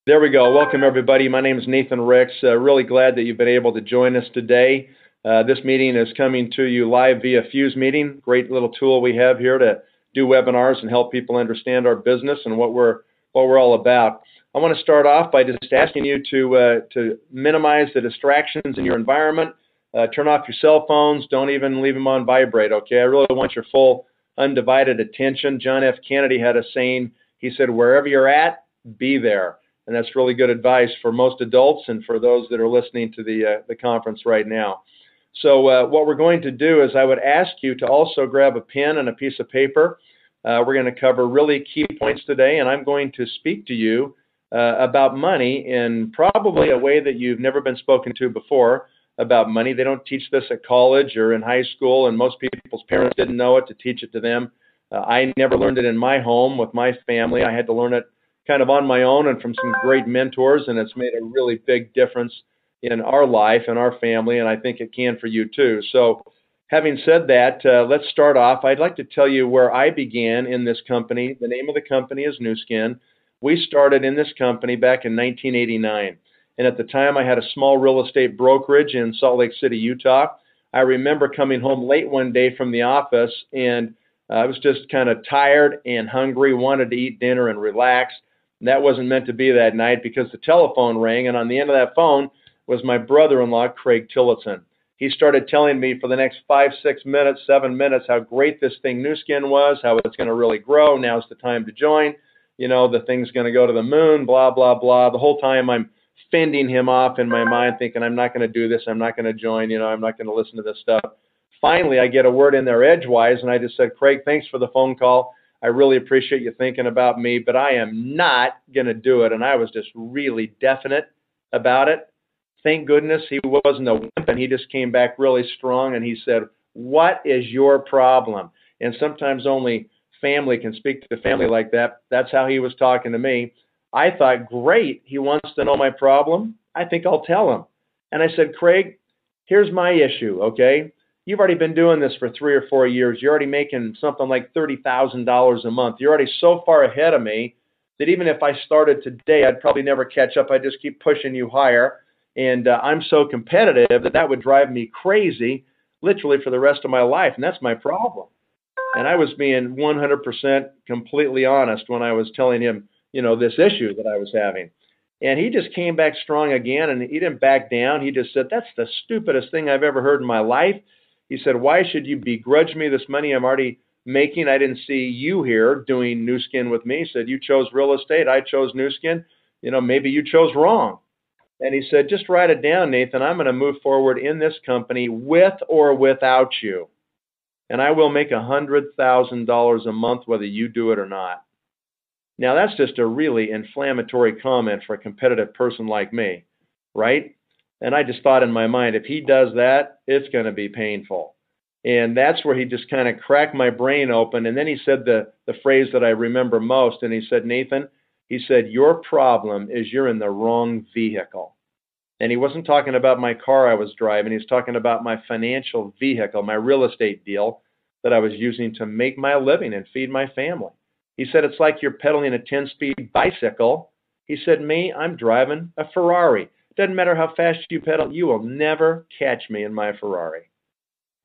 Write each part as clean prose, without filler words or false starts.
There we go. Welcome, everybody. My name is Nathan Ricks. Really glad that you've been able to join us today. This meeting is coming to you live via Fuse Meeting. Great little tool we have here to do webinars and help people understand our business and what we're all about. I want to start off by just asking you to minimize the distractions in your environment. Turn off your cell phones. Don't even leave them on vibrate, okay? I really want your full, undivided attention. John F. Kennedy had a saying. He said, wherever you're at, be there. And that's really good advice for most adults and for those that are listening to the conference right now. So what we're going to do is I would ask you to also grab a pen and a piece of paper. We're going to cover really key points today, and I'm going to speak to you about money in probably a way that you've never been spoken to before about money. They don't teach this at college or in high school, and most people's parents didn't know it to teach it to them. I never learned it in my home with my family. I had to learn it kind of on my own and from some great mentors, and it's made a really big difference in our life and our family, and I think it can for you too. So having said that, let's start off. I'd like to tell you where I began in this company. The name of the company is Nuskin. We started in this company back in 1989, and at the time I had a small real estate brokerage in Salt Lake City, Utah. I remember coming home late one day from the office, and I was just kind of tired and hungry, wanted to eat dinner and relax. And that wasn't meant to be that night because the telephone rang, and on the end of that phone was my brother-in-law, Craig Tillotson. He started telling me for the next 5, 6 minutes, 7 minutes how great this thing Nuskin was, how it's going to really grow. Now's the time to join. You know, the thing's going to go to the moon, blah, blah, blah. The whole time I'm fending him off in my mind thinking I'm not going to do this, I'm not going to join, I'm not going to listen to this stuff. Finally, I get a word in there edgewise, and I just said, Craig, thanks for the phone call. I really appreciate you thinking about me, but I am not going to do it. And I was just really definite about it. Thank goodness he wasn't a wimp, and he just came back really strong, and he said, what is your problem? And sometimes only family can speak to family like that. That's how he was talking to me. I thought, great, he wants to know my problem. I think I'll tell him. And I said, Craig, here's my issue, okay? You've already been doing this for 3 or 4 years. You're already making something like $30,000 a month. You're already so far ahead of me that even if I started today, I'd probably never catch up. I'd just keep pushing you higher. And I'm so competitive that would drive me crazy literally for the rest of my life. And that's my problem. And I was being 100% completely honest when I was telling him, this issue that I was having. And he just came back strong again, and he didn't back down. He just said, that's the stupidest thing I've ever heard in my life. He said, why should you begrudge me this money I'm already making? I didn't see you here doing Nuskin with me. He said, you chose real estate. I chose Nuskin. Maybe you chose wrong. And he said, just write it down, Nathan. I'm going to move forward in this company with or without you. And I will make $100,000 a month whether you do it or not. Now, that's just a really inflammatory comment for a competitive person like me, right? And I just thought in my mind, if he does that, it's going to be painful. And that's where he just kind of cracked my brain open. And then he said the phrase that I remember most. And he said, Nathan, he said, your problem is you're in the wrong vehicle. And he wasn't talking about my car I was driving. He was talking about my financial vehicle, my real estate deal that I was using to make my living and feed my family. He said, it's like you're pedaling a 10-speed bicycle. He said, me, I'm driving a Ferrari. Doesn't matter how fast you pedal, you will never catch me in my Ferrari.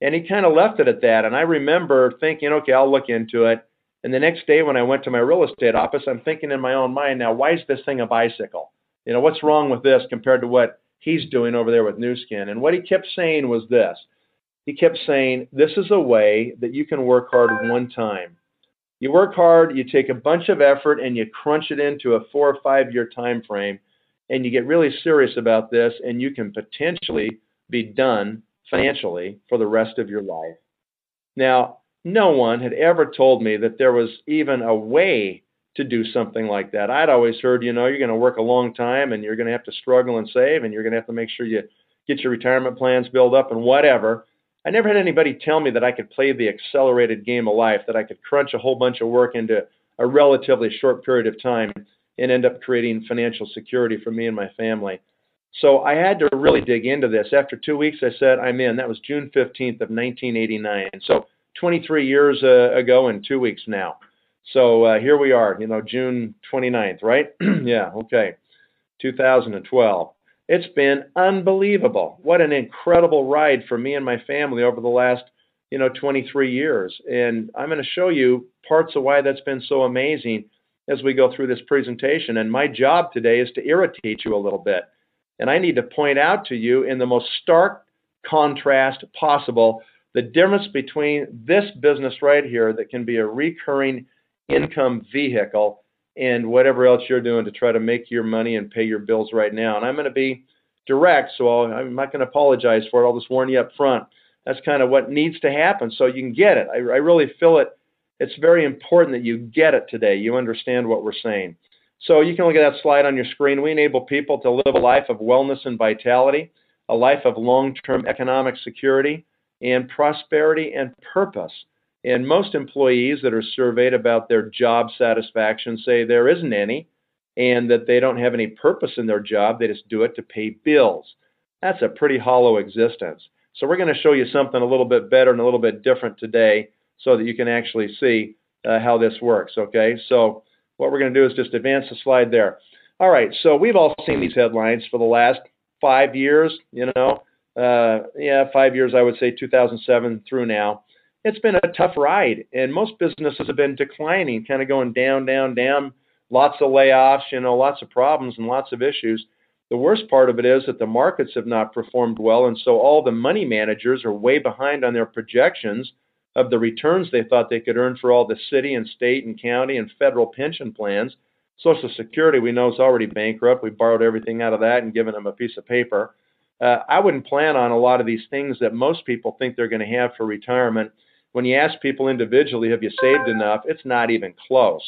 And he kind of left it at that. And I remember thinking, okay, I'll look into it. And the next day when I went to my real estate office, I'm thinking in my own mind, now, why is this thing a bicycle? What's wrong with this compared to what he's doing over there with Nuskin? And what he kept saying was this. He kept saying, this is a way that you can work hard one time. You work hard, you take a bunch of effort, and you crunch it into a 4 or 5 year time frame. And you get really serious about this, and you can potentially be done financially for the rest of your life. Now, no one had ever told me that there was even a way to do something like that. I'd always heard, you're going to work a long time, and you're going to have to struggle and save, and you're going to have to make sure you get your retirement plans built up and whatever. I never had anybody tell me that I could play the accelerated game of life, that I could crunch a whole bunch of work into a relatively short period of time and end up creating financial security for me and my family. So I had to really dig into this. After 2 weeks, I said, I'm in. That was June 15th of 1989. So 23 years ago and 2 weeks now. So here we are, June 29th, right? Yeah, okay. 2012. It's been unbelievable. What an incredible ride for me and my family over the last, 23 years. And I'm going to show you parts of why that's been so amazing as we go through this presentation. And my job today is to irritate you a little bit. And I need to point out to you in the most stark contrast possible the difference between this business right here that can be a recurring income vehicle and whatever else you're doing to try to make your money and pay your bills right now. And I'm going to be direct, so I'm not going to apologize for it. I'll just warn you up front. That's kind of what needs to happen so you can get it. I really feel it. It's very important that you get it today. You understand what we're saying. So you can look at that slide on your screen. We enable people to live a life of wellness and vitality, a life of long-term economic security and prosperity and purpose. And most employees that are surveyed about their job satisfaction say there isn't any and that they don't have any purpose in their job. They just do it to pay bills. That's a pretty hollow existence. So we're going to show you something a little bit better and a little bit different today so that you can actually see how this works, okay? So what we're going to do is just advance the slide there. All right, so we've all seen these headlines for the last 5 years, 5 years, I would say 2007 through now. It's been a tough ride, and most businesses have been declining, kind of going down, down, down, lots of layoffs, lots of problems and lots of issues. The worst part of it is that the markets have not performed well, and so all the money managers are way behind on their projections of the returns they thought they could earn for all the city and state and county and federal pension plans. Social Security, we know, is already bankrupt. We borrowed everything out of that and given them a piece of paper. I wouldn't plan on a lot of these things that most people think they're going to have for retirement. When you ask people individually, have you saved enough, it's not even close.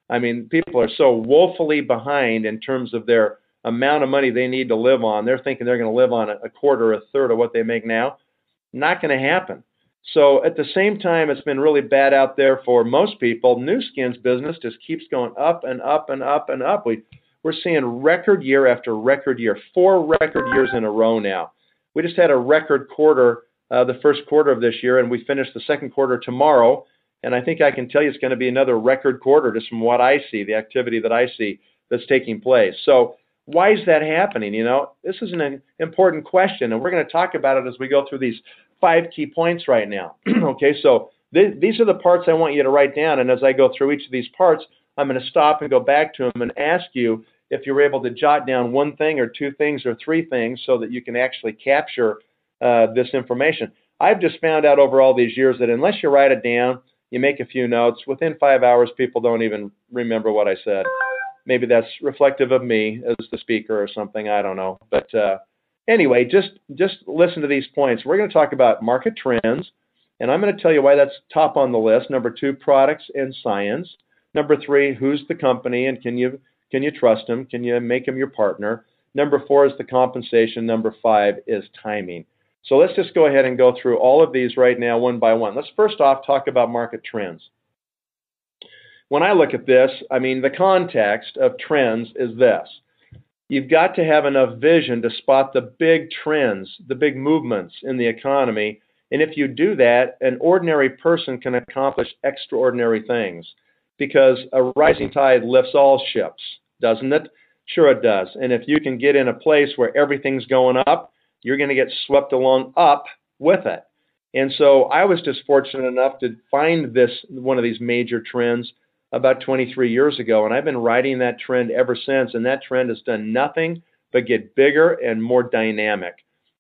I mean, people are so woefully behind in terms of their amount of money they need to live on. They're thinking they're going to live on a quarter or a third of what they make now. Not going to happen. So at the same time, it's been really bad out there for most people. Nuskin's business just keeps going up and up and up and up. We're seeing record year after record year, 4 record years in a row now. We just had a record quarter, the first quarter of this year, and we finished the second quarter tomorrow. And I think I can tell you it's going to be another record quarter just from what I see, the activity that I see that's taking place. So why is that happening? This is an important question, and we're going to talk about it as we go through these 5 key points right now. Okay, so these are the parts I want you to write down, and as I go through each of these parts, I'm going to stop and go back to them and ask you if you're able to jot down 1 thing or 2 things or 3 things so that you can actually capture this information. I've just found out over all these years that unless you write it down, you make a few notes, within 5 hours, people don't even remember what I said. Maybe that's reflective of me as the speaker or something, I don't know. But anyway, just listen to these points. We're going to talk about market trends, and I'm going to tell you why that's top on the list. Number 2, products and science. Number 3, who's the company, and can you trust them? Can you make them your partner? Number 4 is the compensation. Number 5 is timing. So let's just go ahead and go through all of these right now one by one. Let's first off talk about market trends. When I look at this, I mean, the context of trends is this. You've got to have enough vision to spot the big trends, the big movements in the economy. And if you do that, an ordinary person can accomplish extraordinary things because a rising tide lifts all ships, doesn't it? Sure it does. And if you can get in a place where everything's going up, you're going to get swept along up with it. And so I was just fortunate enough to find one of these major trends about 23 years ago, and I've been riding that trend ever since, and that trend has done nothing but get bigger and more dynamic.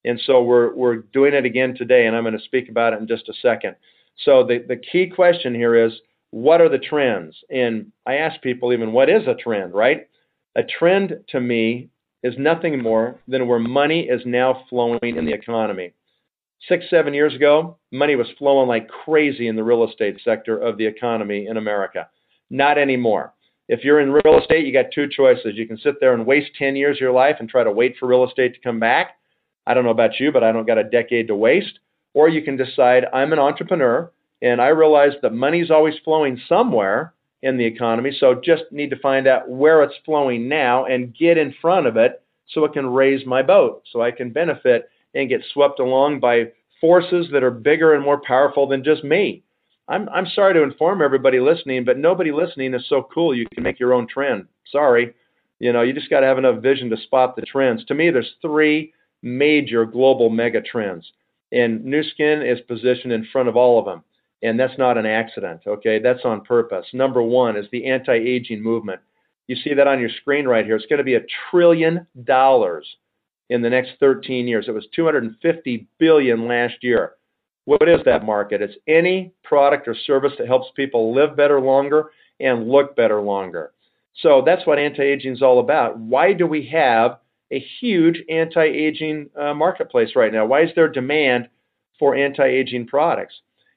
And so we're doing it again today, and I'm going to speak about it in just a second. So the key question here is, what are the trends? And I ask people even, what is a trend, right? A trend to me is nothing more than where money is now flowing in the economy. 6, 7 years ago, money was flowing like crazy in the real estate sector of the economy in America. Not anymore. If you're in real estate, you got 2 choices. You can sit there and waste 10 years of your life and try to wait for real estate to come back. I don't know about you, but I don't got a decade to waste. Or you can decide, I'm an entrepreneur, and I realize that money's always flowing somewhere in the economy, so just need to find out where it's flowing now and get in front of it so it can raise my boat, so I can benefit and get swept along by forces that are bigger and more powerful than just me. I'm sorry to inform everybody listening, but nobody listening is so cool you can make your own trend. Sorry. You just got to have enough vision to spot the trends. To me, there's three major global mega trends, and Nuskin is positioned in front of all of them. And that's not an accident, okay? That's on purpose. Number one is the anti-aging movement. You see that on your screen right here. It's going to be $1 trillion in the next 13 years. It was $250 billion last year. What is that market? It's any product or service that helps people live better longer and look better longer. So that's what anti-aging is all about. Why do we have a huge anti-aging marketplace right now? Why is there demand for anti-aging products?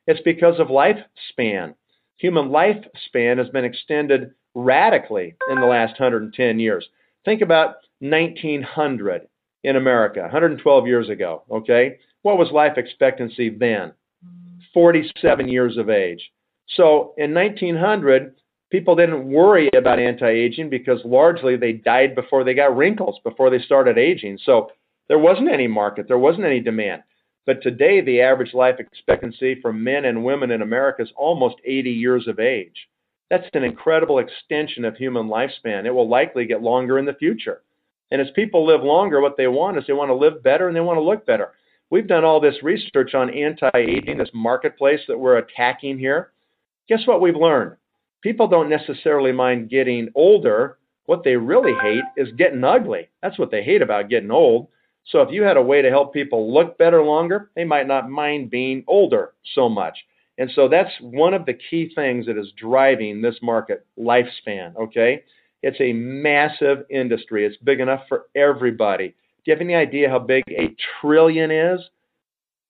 It's because of lifespan. Human lifespan has been extended radically in the last 110 years. Think about 1900 in America, 112 years ago, okay? What was life expectancy then? 47 years of age. So in 1900, people didn't worry about anti-aging because largely they died before they got wrinkles, before they started aging. So there wasn't any market, there wasn't any demand. But today, the average life expectancy for men and women in America is almost 80 years of age. That's an incredible extension of human lifespan. It will likely get longer in the future. And as people live longer, what they want is they want to live better and they want to look better. We've done all this research on anti-aging, this marketplace that we're attacking here. Guess what we've learned? People don't necessarily mind getting older. What they really hate is getting ugly. That's what they hate about getting old. So if you had a way to help people look better longer, they might not mind being older so much. And so that's one of the key things that is driving this market, lifespan, okay? It's a massive industry. It's big enough for everybody. Do you have any idea how big $1 trillion is?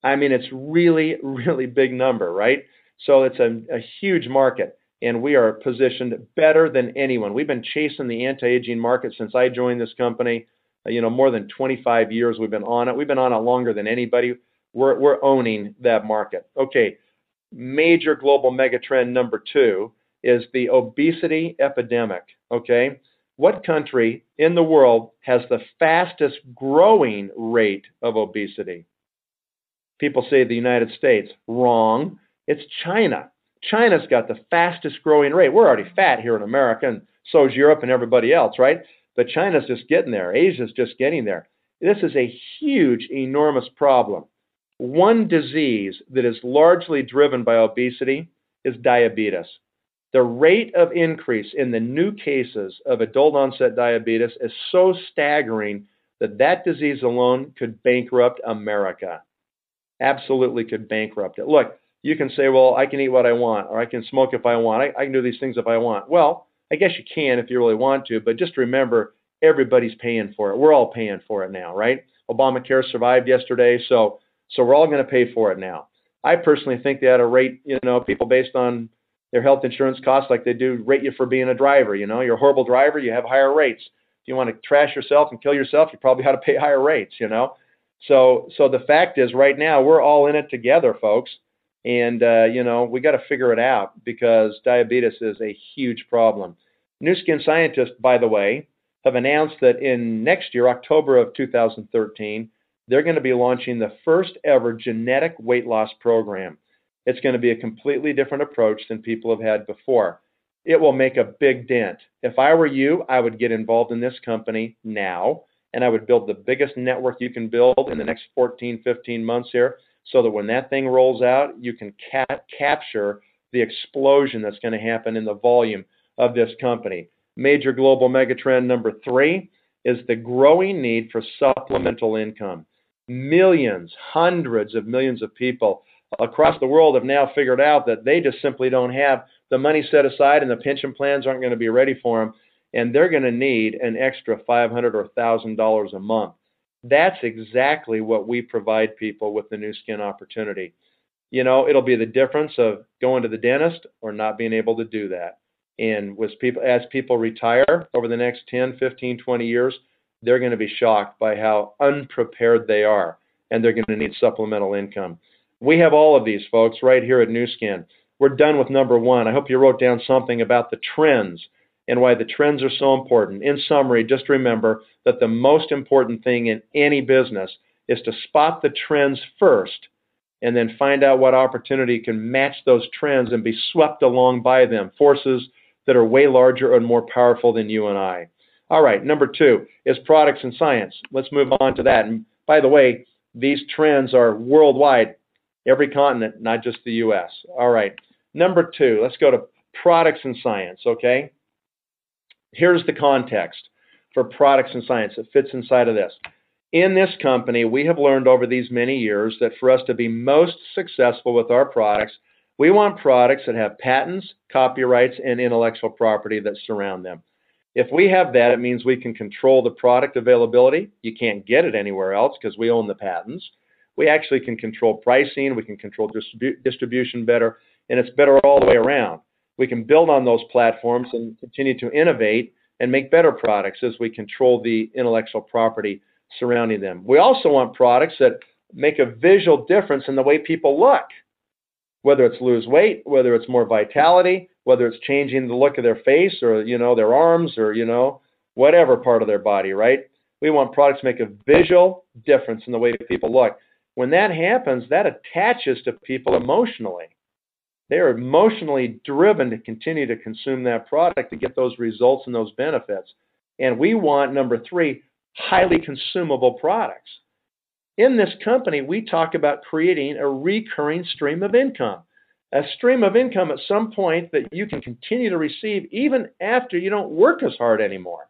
I mean, it's really, really big number, right? So it's a huge market, and we are positioned better than anyone. We've been chasing the anti-aging market since I joined this company. More than 25 years we've been on it. We've been on it longer than anybody. We're owning that market. Okay, major global megatrend number 2 is the obesity epidemic. Okay, what country in the world has the fastest growing rate of obesity? People say the United States. Wrong. It's China. China's got the fastest growing rate. We're already fat here in America, and so is Europe and everybody else, right? But China's just getting there. Asia's just getting there. This is a huge, enormous problem. One disease that is largely driven by obesity is diabetes. The rate of increase in the new cases of adult onset diabetes is so staggering that that disease alone could bankrupt America. Absolutely could bankrupt it. Look, you can say, well, I can eat what I want, or I can smoke if I want. I can do these things if I want. Well, I guess you can if you really want to, but just remember, everybody's paying for it. We're all paying for it now, right? Obamacare survived yesterday, so we're all going to pay for it now. I personally think they ought to rate, people based on their health insurance costs like they do rate you for being a driver. You're a horrible driver, you have higher rates. If you want to trash yourself and kill yourself, you probably ought to pay higher rates, So the fact is, right now, we're all in it together, folks. And, we got to figure it out because diabetes is a huge problem. Nuskin scientists, by the way, have announced that in next year, October of 2013, they're going to be launching the first ever genetic weight loss program. It's going to be a completely different approach than people have had before. It will make a big dent. If I were you, I would get involved in this company now, and I would build the biggest network you can build in the next 14, 15 months here, so that when that thing rolls out, you can capture the explosion that's going to happen in the volume of this company. Major global megatrend number 3 is the growing need for supplemental income. Millions, hundreds of millions of people across the world have now figured out that they just simply don't have the money set aside, and the pension plans aren't going to be ready for them, and they're going to need an extra $500 or $1,000 a month. That's exactly what we provide people with the Nuskin opportunity. It'll be the difference of going to the dentist or not being able to do that. And as people retire over the next 10, 15, 20 years, they're going to be shocked by how unprepared they are, and they're going to need supplemental income. We have all of these, folks, right here at Nuskin. We're done with number 1. I hope you wrote down something about the trends and why the trends are so important. In summary, just remember that the most important thing in any business is to spot the trends first and then find out what opportunity can match those trends and be swept along by them, forces that are way larger and more powerful than you and I. All right, number 2 is products and science. Let's move on to that. And by the way, these trends are worldwide, every continent, not just the U.S. All right, number 2, let's go to products and science, okay? Here's the context for products and science. It fits inside of this. In this company, we have learned over these many years that for us to be most successful with our products, we want products that have patents, copyrights, and intellectual property that surround them. If we have that, it means we can control the product availability. You can't get it anywhere else because we own the patents. We actually can control pricing. We can control distribution better, and it's better all the way around. We can build on those platforms and continue to innovate and make better products as we control the intellectual property surrounding them. We also want products that make a visual difference in the way people look, whether it's lose weight, whether it's more vitality, whether it's changing the look of their face or, their arms or, whatever part of their body, right? We want products to make a visual difference in the way people look. When that happens, that attaches to people emotionally. They are emotionally driven to continue to consume that product to get those results and those benefits. And we want, number 3, highly consumable products. In this company, we talk about creating a recurring stream of income. A stream of income at some point that you can continue to receive even after you don't work as hard anymore.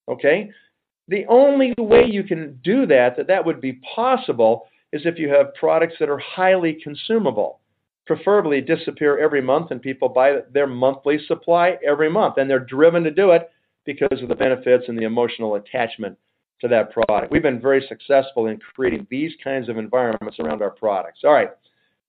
Okay? The only way you can do that would be possible is if you have products that are highly consumable. Preferably disappear every month and people buy their monthly supply every month. And they're driven to do it because of the benefits and the emotional attachment to that product. We've been very successful in creating these kinds of environments around our products. All right,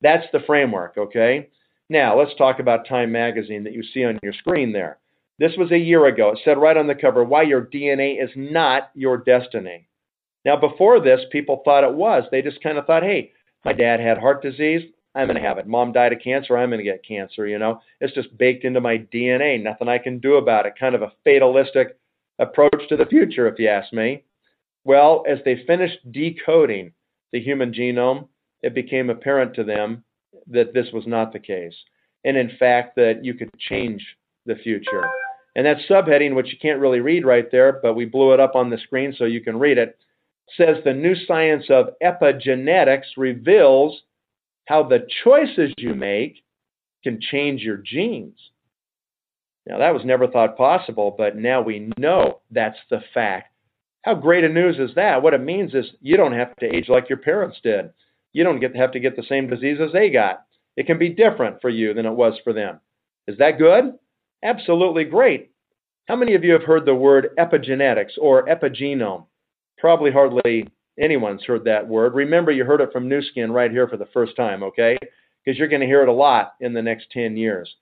that's the framework, okay? Now, let's talk about Time Magazine that you see on your screen there. This was a year ago. It said right on the cover, why your DNA is not your destiny. Now, before this, people thought it was. They just kind of thought, hey, my dad had heart disease. I'm going to have it. Mom died of cancer. I'm going to get cancer, It's just baked into my DNA. Nothing I can do about it. Kind of a fatalistic approach to the future, if you ask me. Well, as they finished decoding the human genome, it became apparent to them that this was not the case. And in fact, that you could change the future. And that subheading, which you can't really read right there, but we blew it up on the screen so you can read it, says the new science of epigenetics reveals how the choices you make can change your genes. Now, that was never thought possible, but now we know that's the fact. How great a news is that? What it means is you don't have to age like your parents did. You don't have to get the same diseases they got. It can be different for you than it was for them. Is that good? Absolutely great. How many of you have heard the word epigenetics or epigenome? Probably hardly anyone's heard that word. Remember, you heard it from Nuskin right here for the first time, okay? Because you're going to hear it a lot in the next 10 years.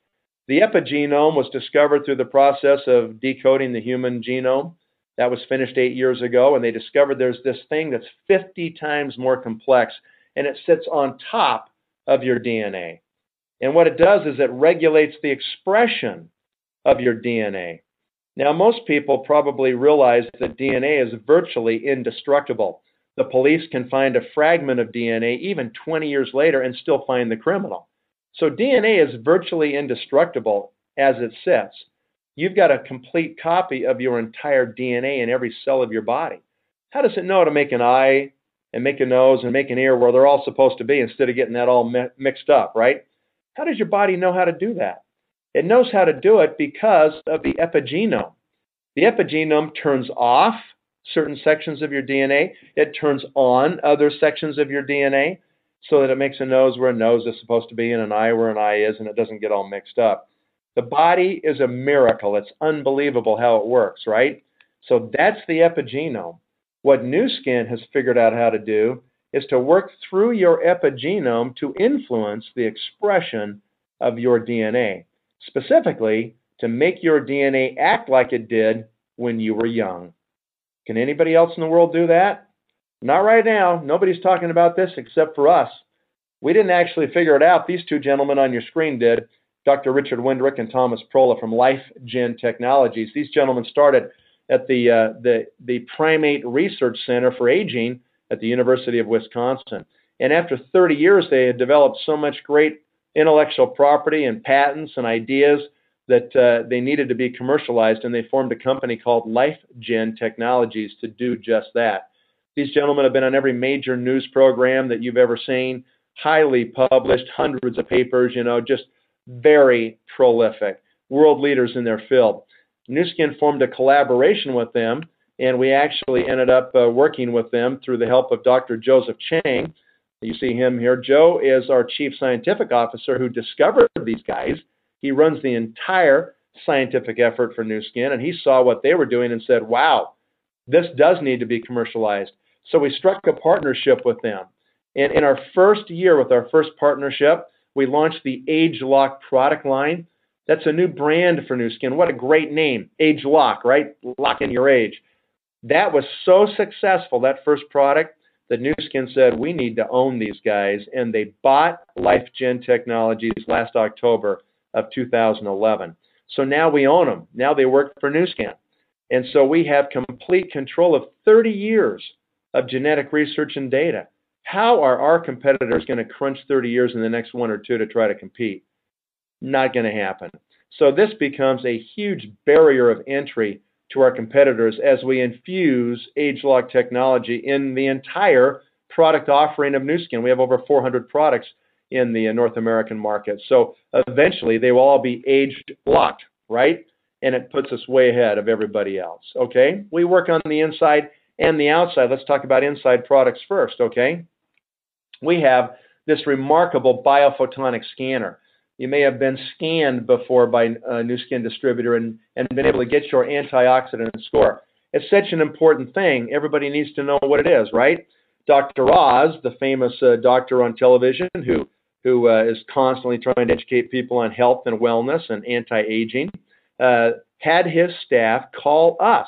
The epigenome was discovered through the process of decoding the human genome. That was finished 8 years ago, and they discovered there's this thing that's 50 times more complex, and it sits on top of your DNA. And what it does is it regulates the expression of your DNA. Now, most people probably realize that DNA is virtually indestructible. The police can find a fragment of DNA even 20 years later and still find the criminal. So DNA is virtually indestructible as it sits. You've got a complete copy of your entire DNA in every cell of your body. How does it know to make an eye and make a nose and make an ear where they're all supposed to be instead of getting that all mixed up, right? How does your body know how to do that? It knows how to do it because of the epigenome. The epigenome turns off certain sections of your DNA. It turns on other sections of your DNA so that it makes a nose where a nose is supposed to be and an eye where an eye is, and it doesn't get all mixed up. The body is a miracle. It's unbelievable how it works, right? So that's the epigenome. What Nuskin has figured out how to do is to work through your epigenome to influence the expression of your DNA, specifically to make your DNA act like it did when you were young. Can anybody else in the world do that? Not right now. Nobody's talking about this except for us. We didn't actually figure it out. These two gentlemen on your screen did, Dr. Richard Windrick and Thomas Prola from LifeGen Technologies. These gentlemen started at the Primate Research Center for Aging at the University of Wisconsin. And after 30 years, they had developed so much great intellectual property and patents and ideas that they needed to be commercialized, and they formed a company called LifeGen Technologies to do just that. These gentlemen have been on every major news program that you've ever seen, highly published, hundreds of papers, just very prolific, world leaders in their field. Nuskin formed a collaboration with them, and we actually ended up working with them through the help of Dr. Joseph Chang. You see him here. Joe is our chief scientific officer who discovered these guys. He runs the entire scientific effort for Nuskin, and he saw what they were doing and said, wow, this does need to be commercialized. So we struck a partnership with them. And in our first year with our first partnership, we launched the AgeLock product line. That's a new brand for Nuskin. What a great name, AgeLock, right? Lock in your age. That was so successful, that first product, that Nuskin said, we need to own these guys. And they bought LifeGen Technologies last October of 2011. So now we own them. Now they work for Nuskin. And so we have complete control of 30 years of genetic research and data. How are our competitors going to crunch 30 years in the next 1 or 2 to try to compete? Not going to happen. So this becomes a huge barrier of entry to our competitors as we infuse AgeLock technology in the entire product offering of Nuskin. We have over 400 products in the North American market. So eventually they will all be age-locked, right? And it puts us way ahead of everybody else, okay? We work on the inside and the outside. Let's talk about inside products first, okay? We have this remarkable biophotonic scanner. You may have been scanned before by a Nuskin distributor and been able to get your antioxidant score. It's such an important thing. Everybody needs to know what it is, right? Dr. Oz, the famous doctor on television who is constantly trying to educate people on health and wellness and anti-aging, had his staff call us.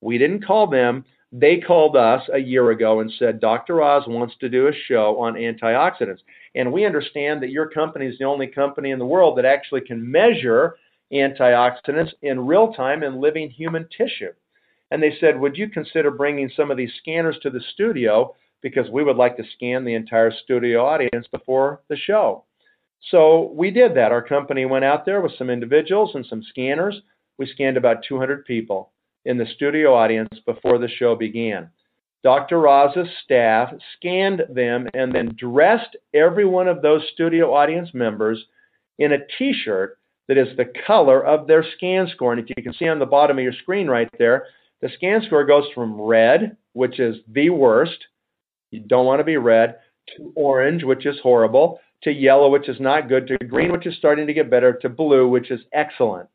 We didn't call them. They called us a year ago and said, Dr. Oz wants to do a show on antioxidants. And we understand that your company is the only company in the world that actually can measure antioxidants in real time in living human tissue. And they said, would you consider bringing some of these scanners to the studio, because we would like to scan the entire studio audience before the show. So we did that. Our company went out there with some individuals and some scanners. We scanned about 200 people in the studio audience before the show began. Dr. Roz's staff scanned them and then dressed every one of those studio audience members in a t-shirt that is the color of their scan score. And if you can see on the bottom of your screen right there, the scan score goes from red, which is the worst, you don't want to be red, to orange, which is horrible, to yellow, which is not good, to green, which is starting to get better, to blue, which is excellent.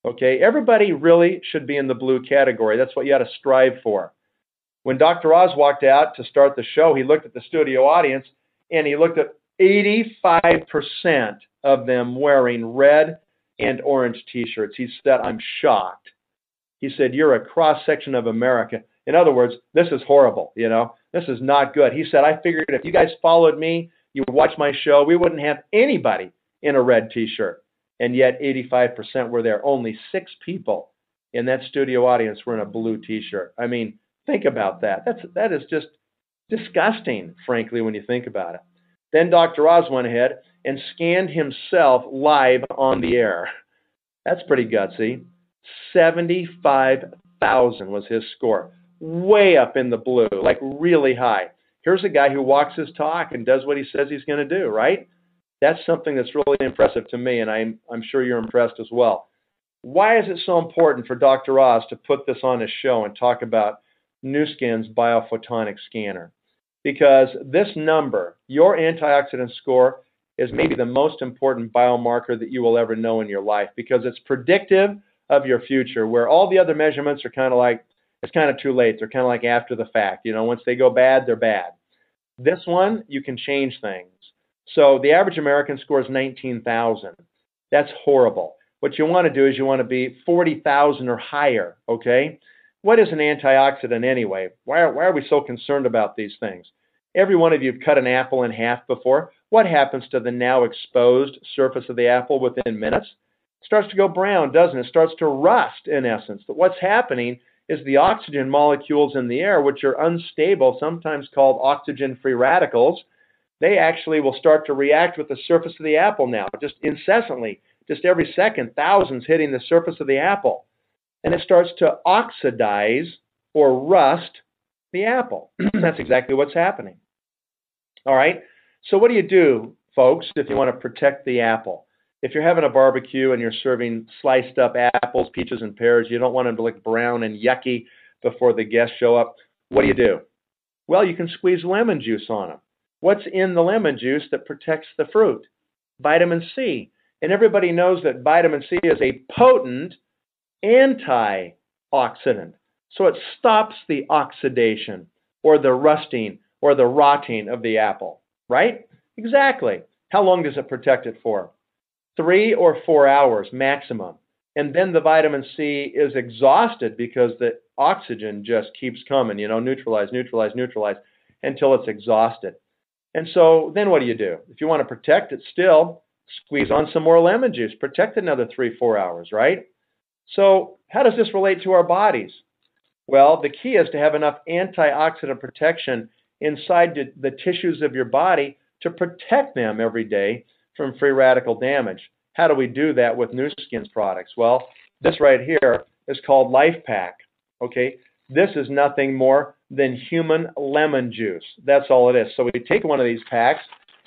Okay, everybody really should be in the blue category. That's what you ought to strive for. When Dr. Oz walked out to start the show, he looked at the studio audience, and he looked at 85% of them wearing red and orange t-shirts. He said, I'm shocked. He said, you're a cross-section of America. In other words, this is horrible, you know. This is not good. He said, I figured if you guys followed me, you would watch my show, we wouldn't have anybody in a red t-shirt. And yet 85% were there. Only 6 people in that studio audience were in a blue t-shirt. I mean, think about that. That is just disgusting, frankly, when you think about it. Then Dr. Oz went ahead and scanned himself live on the air. That's pretty gutsy. 75,000 was his score. Way up in the blue, like really high. Here's a guy who walks his talk and does what he says he's going to do, right? That's something that's really impressive to me, and I'm sure you're impressed as well. Why is it so important for Dr. Oz to put this on his show and talk about Nuskin's biophotonic scanner? Because this number, your antioxidant score, is maybe the most important biomarker that you will ever know in your life, because it's predictive of your future, where all the other measurements are kind of like, it's kind of too late. They're kind of like after the fact. You know, once they go bad, they're bad. This one, you can change things. So the average American scores 19,000. That's horrible. What you want to do is you want to be 40,000 or higher, okay? What is an antioxidant anyway? Why are we so concerned about these things? Every one of you have cut an apple in half before. What happens to the now exposed surface of the apple within minutes? It starts to go brown, doesn't it? It starts to rust, in essence. But what's happening is the oxygen molecules in the air, which are unstable, sometimes called oxygen-free radicals, they actually will start to react with the surface of the apple now, just incessantly, just every second, thousands hitting the surface of the apple. And it starts to oxidize or rust the apple. That's exactly what's happening. All right. So what do you do, folks, if you want to protect the apple? If you're having a barbecue and you're serving sliced up apples, peaches, and pears, you don't want them to look brown and yucky before the guests show up. What do? Well, you can squeeze lemon juice on them. What's in the lemon juice that protects the fruit? Vitamin C. And everybody knows that vitamin C is a potent antioxidant. So it stops the oxidation or the rusting or the rotting of the apple, right? Exactly. How long does it protect it for? 3 or 4 hours maximum. And then the vitamin C is exhausted because the oxygen just keeps coming, neutralize until it's exhausted. And so then what do? If you want to protect it still, squeeze on some more lemon juice, protect another 3-4 hours, right? So how does this relate to our bodies? Well, the key is to have enough antioxidant protection inside the tissues of your body to protect them every day from free radical damage. How do we do that with Nuskin's products? Well, this right here is called Life Pack. Okay, this is nothing more than human lemon juice. That's all it is. So we take one of these packs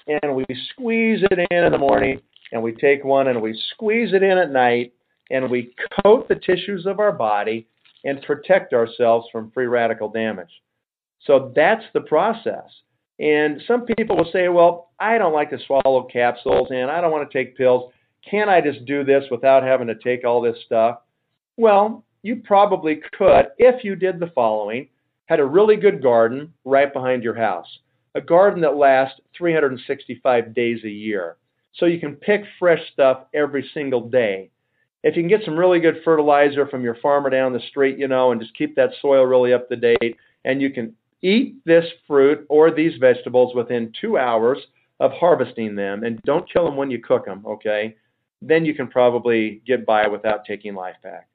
and we squeeze it in the morning, and we take one and we squeeze it in at night, and we coat the tissues of our body and protect ourselves from free radical damage. So that's the process. And some people will say, well, I don't like to swallow capsules and I don't want to take pills. Can I just do this without having to take all this stuff? Well, you probably could if you did the following. Had a really good garden right behind your house. A garden that lasts 365 days a year. So you can pick fresh stuff every single day. If you can get some really good fertilizer from your farmer down the street, and just keep that soil really up to date, and you can eat this fruit or these vegetables within 2 hours of harvesting them, and don't kill them when you cook them, okay? Then you can probably get by without taking Life Pack.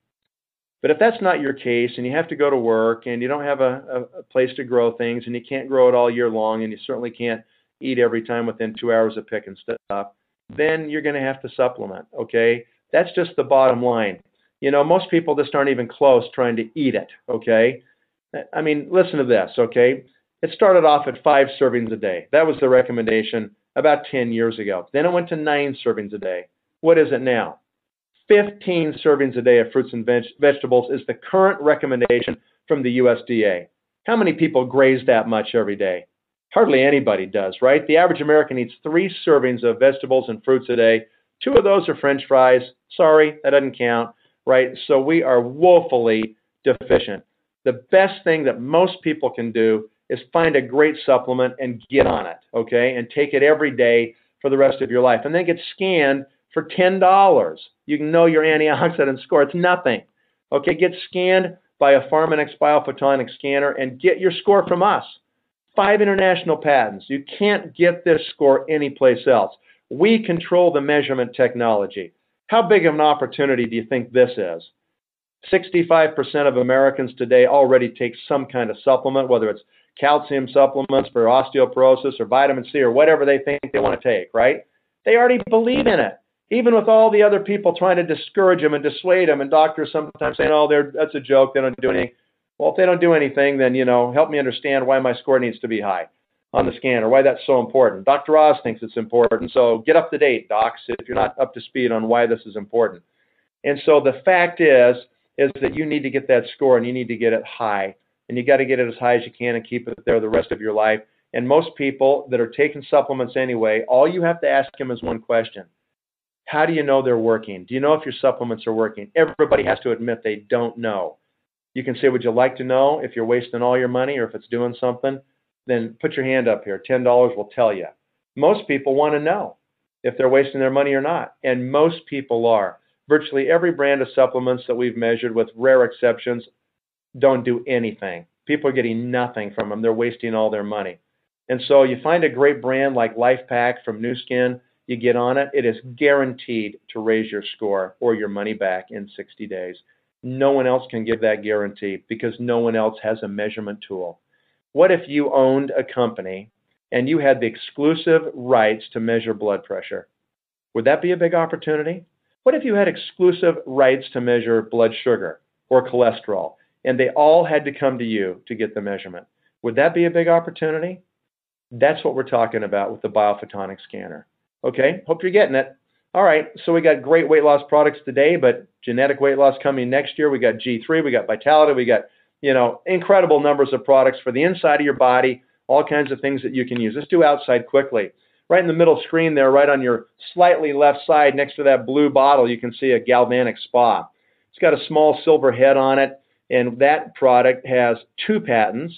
But if that's not your case and you have to go to work and you don't have a place to grow things and you can't grow it all year long and you certainly can't eat every time within 2 hours of picking stuff, then you're going to have to supplement, okay? That's just the bottom line. Most people just aren't even close trying to eat it, okay? I mean, listen to this, okay? It started off at 5 servings a day. That was the recommendation about 10 years ago. Then it went to 9 servings a day. What is it now? 15 servings a day of fruits and vegetables is the current recommendation from the USDA. How many people graze that much every day? Hardly anybody does, right? The average American eats 3 servings of vegetables and fruits a day. 2 of those are French fries. Sorry, that doesn't count, right? So we are woefully deficient. The best thing that most people can do is find a great supplement and get on it, okay? And take it every day for the rest of your life. And then get scanned for $10. You can know your antioxidant score. It's nothing. Okay, get scanned by a Pharmanex biophotonic scanner and get your score from us. 5 international patents. You can't get this score anyplace else. We control the measurement technology. How big of an opportunity do you think this is? 65% of Americans today already take some kind of supplement, whether it's calcium supplements for osteoporosis or vitamin C or whatever they think they want to take, right? They already believe in it. Even with all the other people trying to discourage them and dissuade them, and doctors sometimes saying, oh, that's a joke, they don't do anything. Well, if they don't do anything, then, help me understand why my score needs to be high on the scan or why that's so important. Dr. Oz thinks it's important, so get up to date, docs, if you're not up to speed on why this is important. And so the fact is that you need to get that score and you need to get it high. And you got to get it as high as you can and keep it there the rest of your life. And most people that are taking supplements anyway, all you have to ask them is one question. How do you know they're working? Do you know if your supplements are working? Everybody has to admit they don't know. You can say, would you like to know if you're wasting all your money or if it's doing something? Then put your hand up here. $10 will tell you. Most people want to know if they're wasting their money or not. And most people are. Virtually every brand of supplements that we've measured, with rare exceptions, don't do anything. People are getting nothing from them. They're wasting all their money. And so you find a great brand like Life Pack from Nuskin, you get on it, it is guaranteed to raise your score or your money back in 60 days. No one else can give that guarantee because no one else has a measurement tool. What if you owned a company and you had the exclusive rights to measure blood pressure? Would that be a big opportunity? What if you had exclusive rights to measure blood sugar or cholesterol, and they all had to come to you to get the measurement? Would that be a big opportunity? That's what we're talking about with the biophotonic scanner. Okay, hope you're getting it. All right, so we got great weight loss products today, but genetic weight loss coming next year. We got G3, we got Vitality, we got, incredible numbers of products for the inside of your body, all kinds of things that you can use. Let's do outside quickly. Right in the middle screen there, right on your slightly left side next to that blue bottle, you can see a Galvanic Spa. It's got a small silver head on it, and that product has 2 patents.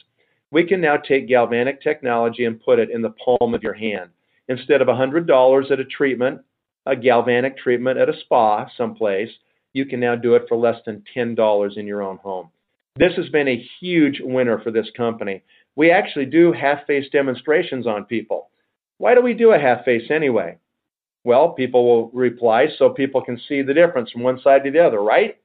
We can now take galvanic technology and put it in the palm of your hand. Instead of $100 at a treatment, a galvanic treatment at a spa someplace, you can now do it for less than $10 in your own home. This has been a huge winner for this company. We actually do half-face demonstrations on people. Why do we do a half-face anyway? Well, people will reply so people can see the difference from one side to the other, right?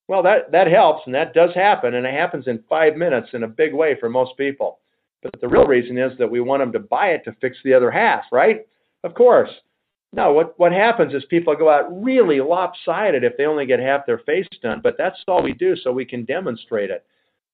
Well, that helps, and that does happen, and it happens in 5 minutes in a big way for most people. But the real reason is that we want them to buy it to fix the other half, right? Of course. No, what happens is people go out really lopsided if they only get half their face done, but that's all we do so we can demonstrate it.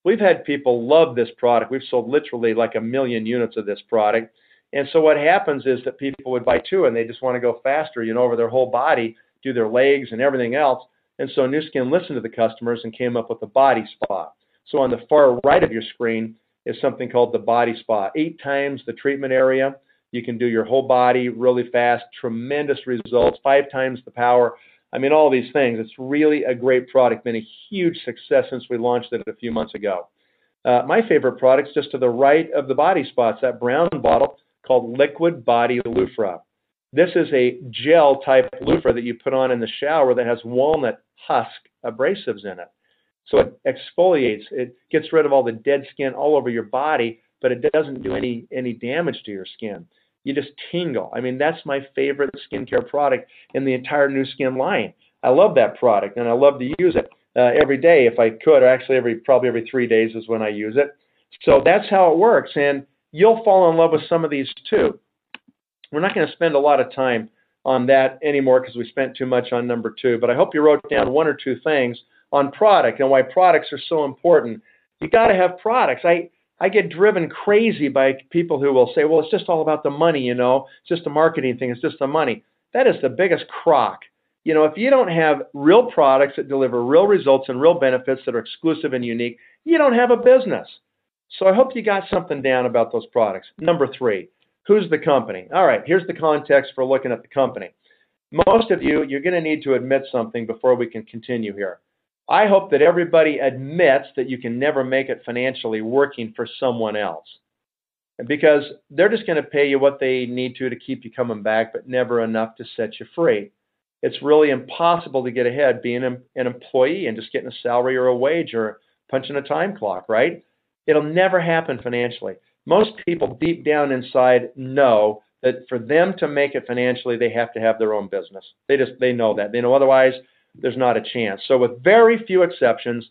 We've had people love this product. We've sold literally like 1 million units of this product. And so what happens is that people would buy 2 and they just want to go faster, over their whole body, do their legs and everything else. And so Nuskin listened to the customers and came up with the Body Spa. So on the far right of your screen is something called the Body Spa. 8 times the treatment area. You can do your whole body really fast, tremendous results, 5 times the power. I mean, all these things. It's really a great product. Been a huge success since we launched it a few months ago. My favorite product's just to the right of the Body Spa. It's that brown bottle called Liquid Body Loofah. This is a gel-type loofah that you put on in the shower that has walnut husk abrasives in it. So it exfoliates. It gets rid of all the dead skin all over your body, but it doesn't do any damage to your skin. You just tingle. I mean, that's my favorite skincare product in the entire Nuskin line. I love that product, and I love to use it every day if I could, or actually probably every 3 days is when I use it. So that's how it works, and you'll fall in love with some of these too. We're not going to spend a lot of time on that anymore because we spent too much on number 2, but I hope you wrote down 1 or 2 things on product and why products are so important. You got to have products. I get driven crazy by people who will say, well, it's just all about the money, it's just a marketing thing, it's just the money. That is the biggest crock. If you don't have real products that deliver real results and real benefits that are exclusive and unique, you don't have a business. So I hope you got something down about those products. Number 3, who's the company? All right, here's the context for looking at the company. Most of you're going to need to admit something before we can continue here. I hope that everybody admits that you can never make it financially working for someone else, because they're just going to pay you what they need to keep you coming back, but never enough to set you free. It's really impossible to get ahead being an employee and just getting a salary or a wage or punching a time clock, right? It'll never happen financially. Most people deep down inside know that for them to make it financially, they have to have their own business. They know that. They know otherwise there's not a chance. So with very few exceptions,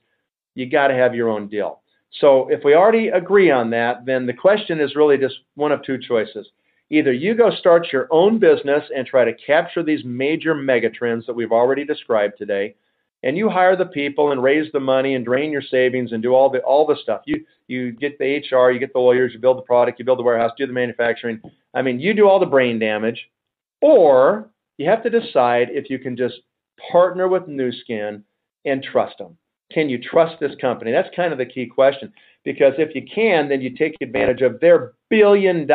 you got to have your own deal. So if we already agree on that, then the question is really just one of 2 choices. Either you go start your own business and try to capture these major megatrends that we've already described today, and you hire the people and raise the money and drain your savings and do all the stuff. You get the HR, you get the lawyers, you build the product, you build the warehouse, do the manufacturing. I mean, you do all the brain damage. Or you have to decide if you can just partner with Nuskin and trust them. Can you trust this company? That's kind of the key question. Because if you can, then you take advantage of their $1 billion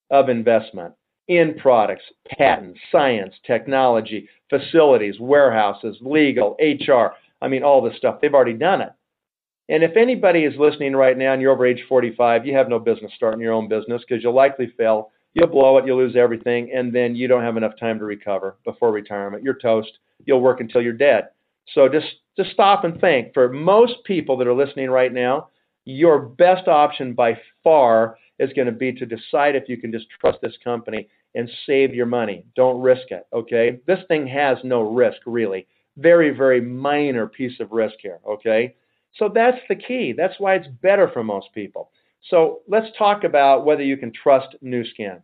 of investment in products, patents, science, technology, facilities, warehouses, legal, HR. I mean, all this stuff. They've already done it. And if anybody is listening right now and you're over age 45, you have no business starting your own business because you'll likely fail. You'll blow it. You'll lose everything. And then you don't have enough time to recover before retirement. You're toast. You'll work until you're dead. So just stop and think. For most people that are listening right now, your best option by far is going to be to decide if you can just trust this company and save your money. Don't risk it, okay? This thing has no risk, really. Very, very minor piece of risk here, okay? So that's the key. That's why it's better for most people. So let's talk about whether you can trust Nuskin.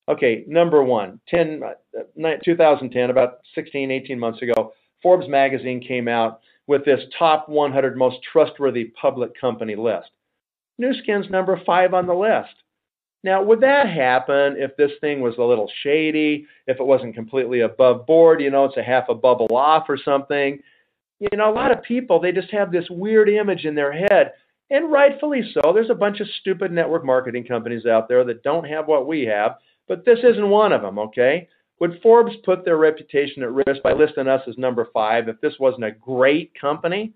Okay, number one, 2010, about 16, 18 months ago, Forbes magazine came out with this top 100 most trustworthy public company list. Nuskin's number 5 on the list. Now, would that happen if this thing was a little shady, if it wasn't completely above board, it's a half a bubble off or something? A lot of people, they just have this weird image in their head, and rightfully so. There's a bunch of stupid network marketing companies out there that don't have what we have, but this isn't one of them, okay? Would Forbes put their reputation at risk by listing us as number 5 if this wasn't a great company?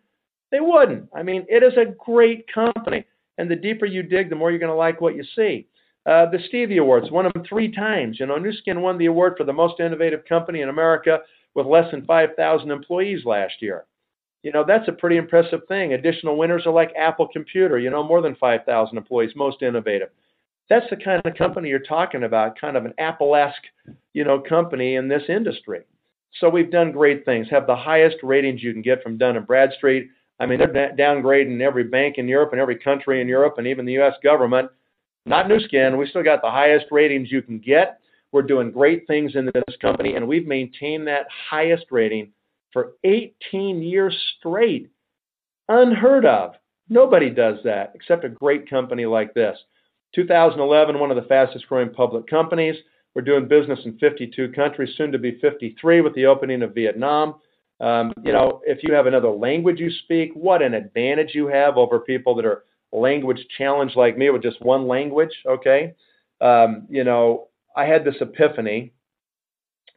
They wouldn't. I mean, it is a great company, and the deeper you dig, the more you're going to like what you see. The Stevie Awards, won them 3 times. Nuskin won the award for the most innovative company in America with less than 5,000 employees last year. That's a pretty impressive thing. Additional winners are like Apple Computer, more than 5,000 employees, most innovative. That's the kind of company you're talking about, kind of an Apple-esque, company in this industry. So we've done great things, have the highest ratings you can get from Dun & Bradstreet. I mean, they're downgrading every bank in Europe and every country in Europe and even the U.S. government. Not Nuskin. We still got the highest ratings you can get. We're doing great things in this company, and we've maintained that highest rating for 18 years straight. Unheard of. Nobody does that except a great company like this. 2011, one of the fastest growing public companies. We're doing business in 52 countries, soon to be 53 with the opening of Vietnam. If you have another language you speak, what an advantage you have over people that are language challenged like me with just one language, okay? I had this epiphany,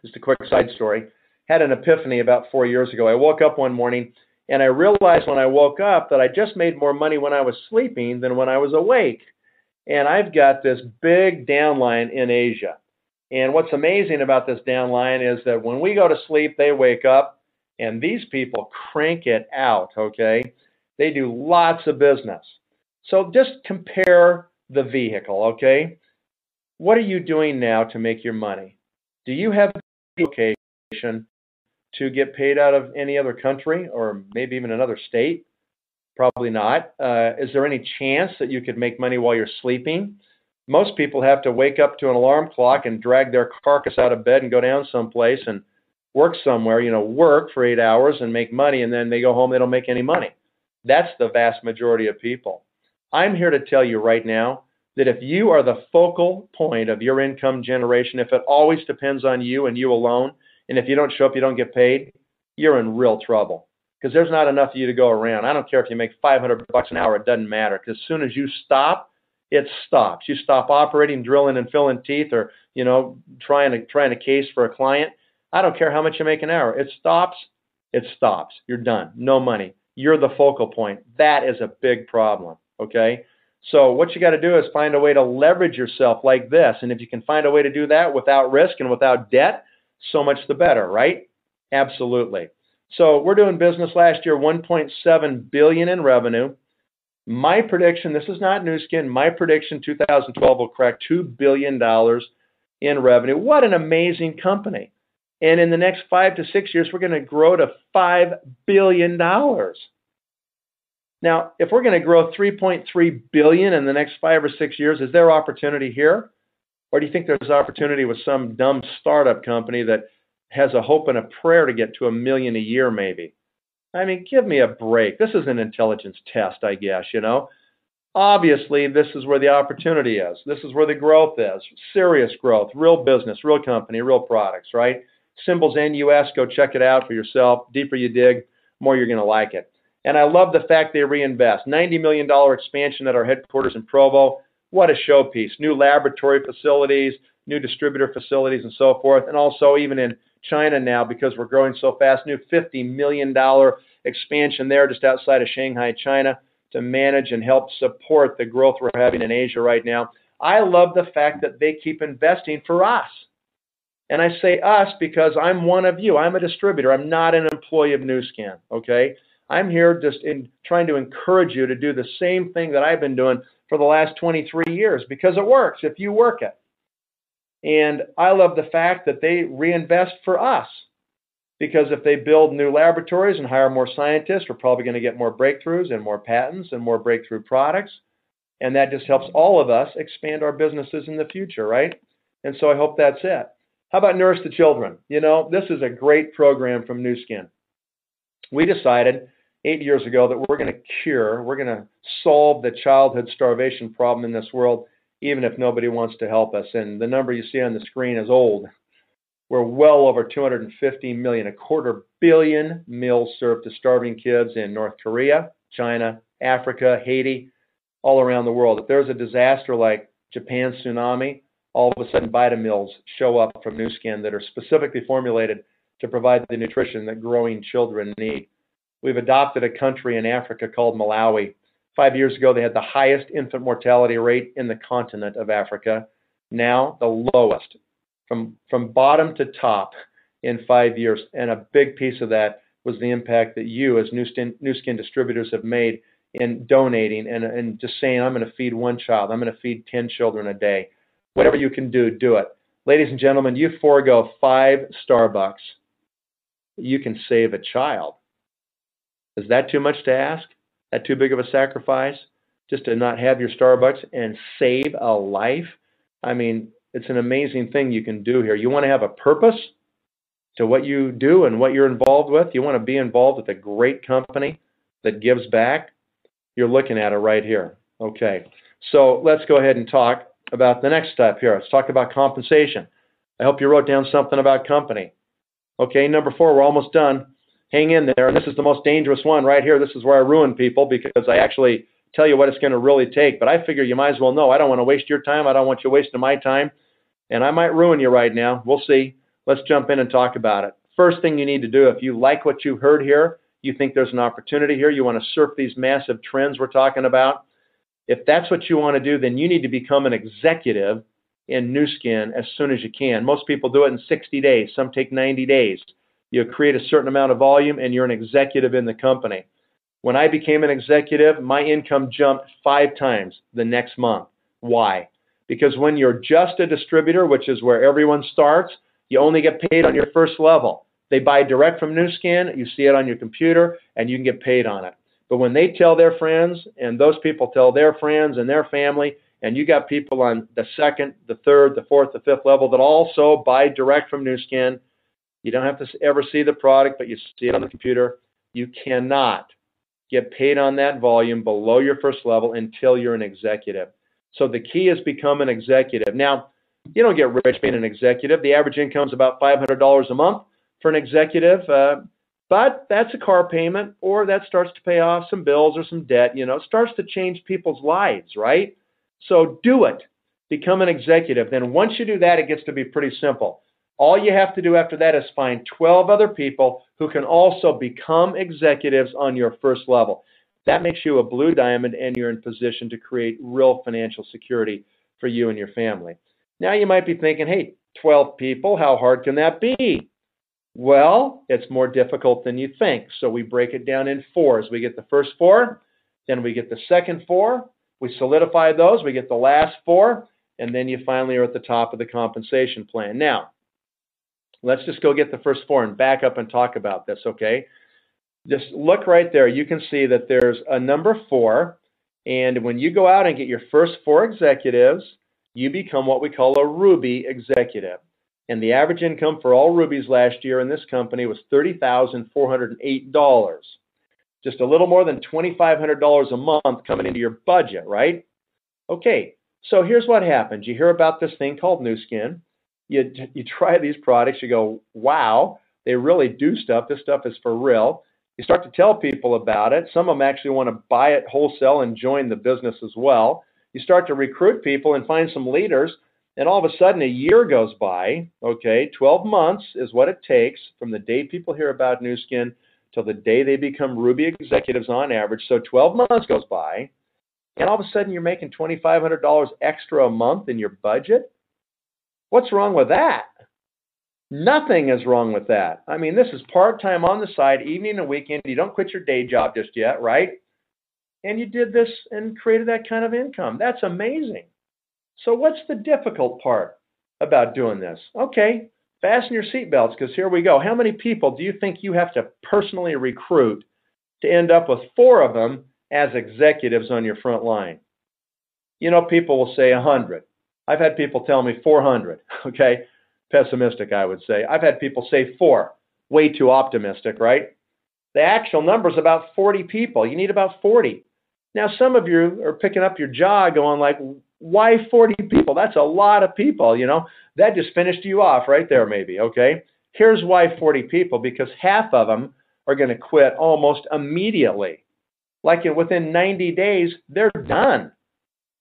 just a quick side story, had an epiphany about 4 years ago. I woke up one morning and I realized when I woke up that I just made more money when I was sleeping than when I was awake. And I've got this big downline in Asia. And what's amazing about this downline is that when we go to sleep, they wake up and these people crank it out, okay? They do lots of business. So just compare the vehicle, okay? What are you doing now to make your money? Do you have a location to get paid out of any other country or maybe even another state? Probably not. Is there any chance that you could make money while you're sleeping? Most people have to wake up to an alarm clock and drag their carcass out of bed and go down someplace and work somewhere, work for 8 hours and make money, and then they go home, they don't make any money. That's the vast majority of people. I'm here to tell you right now that if you are the focal point of your income generation, if it always depends on you and you alone, and if you don't show up, you don't get paid, you're in real trouble because there's not enough of you to go around. I don't care if you make $500 an hour, it doesn't matter because as soon as you stop, it stops. You stop operating, drilling, and filling teeth or, trying a case for a client. I don't care how much you make an hour. It stops. It stops. You're done. No money. You're the focal point. That is a big problem, okay? So what you got to do is find a way to leverage yourself like this. And if you can find a way to do that without risk and without debt, so much the better, right? Absolutely. So we're doing business last year, $1.7 billion in revenue. My prediction, this is not Nuskin, my prediction 2012 will crack $2 billion in revenue. What an amazing company. And in the next 5 to 6 years, we're going to grow to $5 billion. Now, if we're going to grow $3.3 billion in the next 5 or 6 years, is there opportunity here? Or do you think there's opportunity with some dumb startup company that has a hope and a prayer to get to $1 million a year maybe? I mean, give me a break. This is an intelligence test, I guess, Obviously, this is where the opportunity is. This is where the growth is. Serious growth, real business, real company, real products, right? Symbols NUS, go check it out for yourself. Deeper you dig, more you're going to like it. And I love the fact they reinvest. $90 million expansion at our headquarters in Provo. What a showpiece. New laboratory facilities, new distributor facilities, and so forth. And also even in China now, because we're growing so fast, new $50 million expansion there just outside of Shanghai, China, to manage and help support the growth we're having in Asia right now. I love the fact that they keep investing for us. And I say us because I'm one of you. I'm a distributor. I'm not an employee of Nuskin, okay? I'm here just trying to encourage you to do the same thing that I've been doing for the last 23 years because it works if you work it. And I love the fact that they reinvest for us because if they build new laboratories and hire more scientists, we're probably going to get more breakthroughs and more patents and more breakthrough products. And that just helps all of us expand our businesses in the future, right? And so I hope that's it. How about Nourish the Children? You know, this is a great program from Nuskin. We decided 8 years ago that we're going to solve the childhood starvation problem in this world, even if nobody wants to help us. And the number you see on the screen is old. We're well over 250 million, 250 million meals served to starving kids in North Korea, China, Africa, Haiti, all around the world. If there's a disaster like Japan's tsunami, all of a sudden Vitamills show up from Nuskin that are specifically formulated to provide the nutrition that growing children need. We've adopted a country in Africa called Malawi. 5 years ago, they had the highest infant mortality rate in the continent of Africa. Now, the lowest, from bottom to top in 5 years. And a big piece of that was the impact that you, as Nuskin distributors, have made in donating and just saying, I'm going to feed one child. I'm going to feed 10 children a day. Whatever you can do, do it. Ladies and gentlemen, you forego 5 Starbucks. You can save a child. Is that too much to ask? That too big of a sacrifice? Just to not have your Starbucks and save a life? I mean, it's an amazing thing you can do here. You want to have a purpose to what you do and what you're involved with? You want to be involved with a great company that gives back? You're looking at it right here. Okay, so let's go ahead and talk about the next step here. Let's talk about compensation. I hope you wrote down something about company. Okay, number 4, we're almost done. Hang in there. And this is the most dangerous one right here. This is where I ruin people because I actually tell you what it's going to really take. But I figure you might as well know. I don't want to waste your time. I don't want you wasting my time. And I might ruin you right now. We'll see. Let's jump in and talk about it. First thing you need to do, if you like what you heard here, you think there's an opportunity here, you want to surf these massive trends we're talking about, if that's what you want to do, then you need to become an executive in Nuskin as soon as you can. Most people do it in 60 days. Some take 90 days. You create a certain amount of volume and you're an executive in the company. When I became an executive, my income jumped 5 times the next month. Why? Because when you're just a distributor, which is where everyone starts, you only get paid on your first level. They buy direct from Nuskin, you see it on your computer, and you can get paid on it. But when they tell their friends, and those people tell their friends and their family, and you got people on the 2nd, the 3rd, the 4th, the 5th level that also buy direct from Nuskin, you don't have to ever see the product, but you see it on the computer. You cannot get paid on that volume below your first level until you're an executive. So the key is become an executive. Now, you don't get rich being an executive. The average income is about $500 a month for an executive, but that's a car payment, or that starts to pay off some bills or some debt. You know, it starts to change people's lives, right? So do it. Become an executive. Then once you do that, it gets to be pretty simple. All you have to do after that is find 12 other people who can also become executives on your first level. That makes you a blue diamond, and you're in position to create real financial security for you and your family. Now you might be thinking, hey, 12 people, how hard can that be? Well, it's more difficult than you think. So we break it down in 4s. We get the first 4, then we get the second 4, we solidify those, we get the last 4, and then you finally are at the top of the compensation plan. Now, let's just go get the first 4 and back up and talk about this, okay? Just look right there. You can see that there's a number 4, and when you go out and get your first 4 executives, you become what we call a Ruby executive. And the average income for all Rubies last year in this company was $30,408. Just a little more than $2,500 a month coming into your budget, right? Okay, so here's what happens. You hear about this thing called Nuskin. You try these products. You go, wow, they really do stuff. This stuff is for real. You start to tell people about it. Some of them actually want to buy it wholesale and join the business as well. You start to recruit people and find some leaders. And all of a sudden, a year goes by, okay, 12 months is what it takes from the day people hear about Nuskin till the day they become Ruby executives on average. So 12 months goes by, and all of a sudden you're making $2,500 extra a month in your budget? What's wrong with that? Nothing is wrong with that. I mean, this is part-time on the side, evening and weekend. You don't quit your day job just yet, right? And you did this and created that kind of income. That's amazing. So what's the difficult part about doing this? Okay, fasten your seatbelts, because here we go. How many people do you think you have to personally recruit to end up with 4 of them as executives on your front line? You know, people will say 100. I've had people tell me 400, okay? Pessimistic, I would say. I've had people say 4, way too optimistic, right? The actual number is about 40 people. You need about 40. Now, some of you are picking up your jaw going like, why 40 people? That's a lot of people, you know. That just finished you off right there maybe, okay? Here's why 40 people, because half of them are going to quit almost immediately. Like within 90 days, they're done.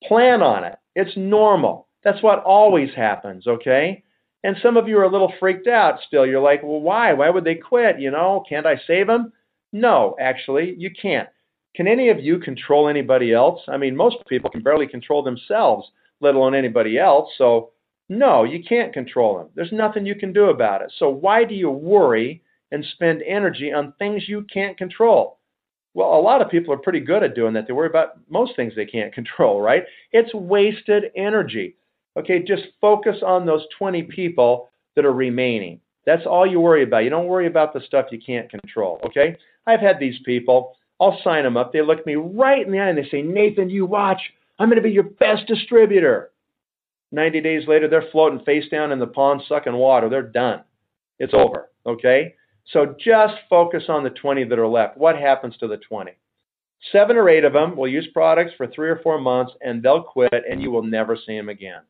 Plan on it. It's normal. That's what always happens, okay? And some of you are a little freaked out still. You're like, well, why? Why would they quit? You know, can't I save them? No, actually, you can't. Can any of you control anybody else? I mean, most people can barely control themselves, let alone anybody else. So, no, you can't control them. There's nothing you can do about it. So why do you worry and spend energy on things you can't control? Well, a lot of people are pretty good at doing that. They worry about most things they can't control, right? It's wasted energy. Okay, just focus on those 20 people that are remaining. That's all you worry about. You don't worry about the stuff you can't control, okay? I've had these people. I'll sign them up. They look me right in the eye and they say, Nathan, you watch. I'm going to be your best distributor. 90 days later, they're floating face down in the pond, sucking water. They're done. It's over, okay? So just focus on the 20 that are left. What happens to the 20? 7 or 8 of them will use products for 3 or 4 months, and they'll quit, and you will never see them again.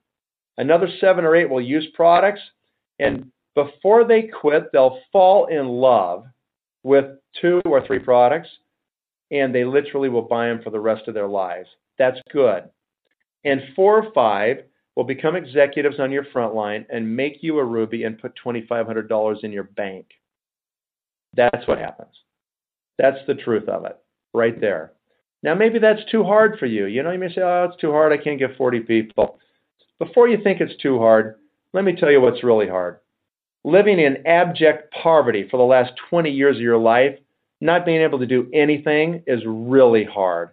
Another 7 or 8 will use products, and before they quit, they'll fall in love with 2 or 3 products, and they literally will buy them for the rest of their lives. That's good. And 4 or 5 will become executives on your front line and make you a Ruby and put $2,500 in your bank. That's what happens. That's the truth of it, right there. Now, maybe that's too hard for you. You know, you may say, oh, it's too hard. I can't get 40 people. Before you think it's too hard, let me tell you what's really hard. Living in abject poverty for the last 20 years of your life, not being able to do anything is really hard.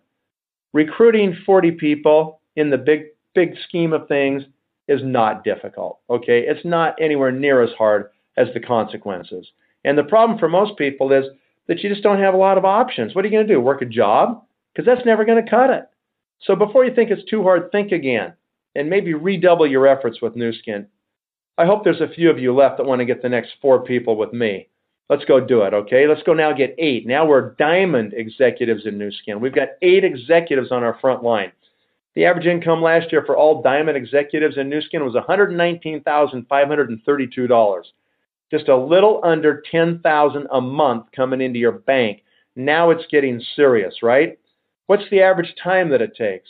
Recruiting 40 people in the big scheme of things is not difficult, okay? It's not anywhere near as hard as the consequences. And the problem for most people is that you just don't have a lot of options. What are you going to do, work a job? Because that's never going to cut it. So before you think it's too hard, think again and maybe redouble your efforts with Nuskin. I hope there's a few of you left that want to get the next 4 people with me. Let's go do it, okay? Let's go now get 8. Now we're diamond executives in Nuskin. We've got 8 executives on our front line. The average income last year for all diamond executives in Nuskin was $119,532. Just a little under $10,000 a month coming into your bank. Now it's getting serious, right? What's the average time that it takes?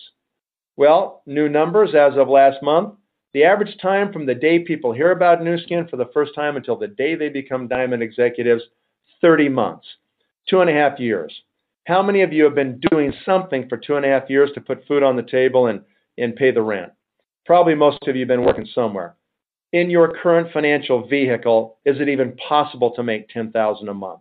Well, new numbers as of last month. The average time from the day people hear about Nuskin for the first time until the day they become diamond executives, 30 months, 2.5 years. How many of you have been doing something for 2.5 years to put food on the table and pay the rent? Probably most of you have been working somewhere. In your current financial vehicle, is it even possible to make $10,000 a month?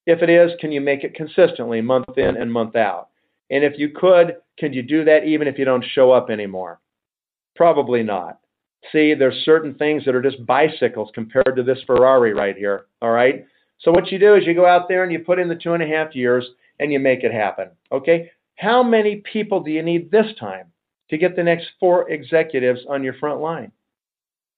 If it is, can you make it consistently month in and month out? And if you could you do that even if you don't show up anymore? Probably not. See, there's certain things that are just bicycles compared to this Ferrari right here, all right? So what you do is you go out there and you put in the 2.5 years and you make it happen, okay? How many people do you need this time to get the next 4 executives on your front line?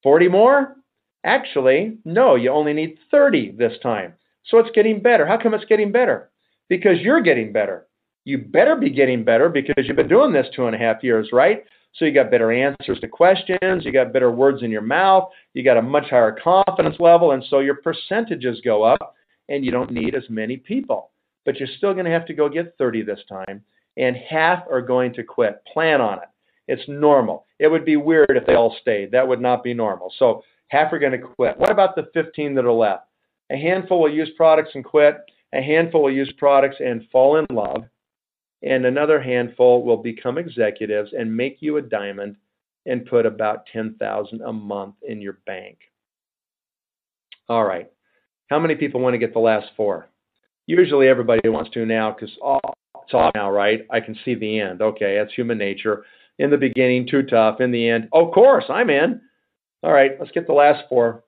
40 more? Actually, no, you only need 30 this time. So it's getting better. How come it's getting better? Because you're getting better. You better be getting better because you've been doing this 2.5 years, right? So you got better answers to questions, you got better words in your mouth, you got a much higher confidence level, and so your percentages go up, and you don't need as many people. But you're still going to have to go get 30 this time, and half are going to quit. Plan on it. It's normal. It would be weird if they all stayed. That would not be normal. So half are going to quit. What about the 15 that are left? A handful will use products and quit. A handful will use products and fall in love. And another handful will become executives and make you a diamond and put about $10,000 a month in your bank. All right. How many people want to get the last 4? Usually everybody wants to now because it's all now, right? I can see the end. Okay, that's human nature. In the beginning, too tough. In the end, of course, I'm in. All right, let's get the last 4.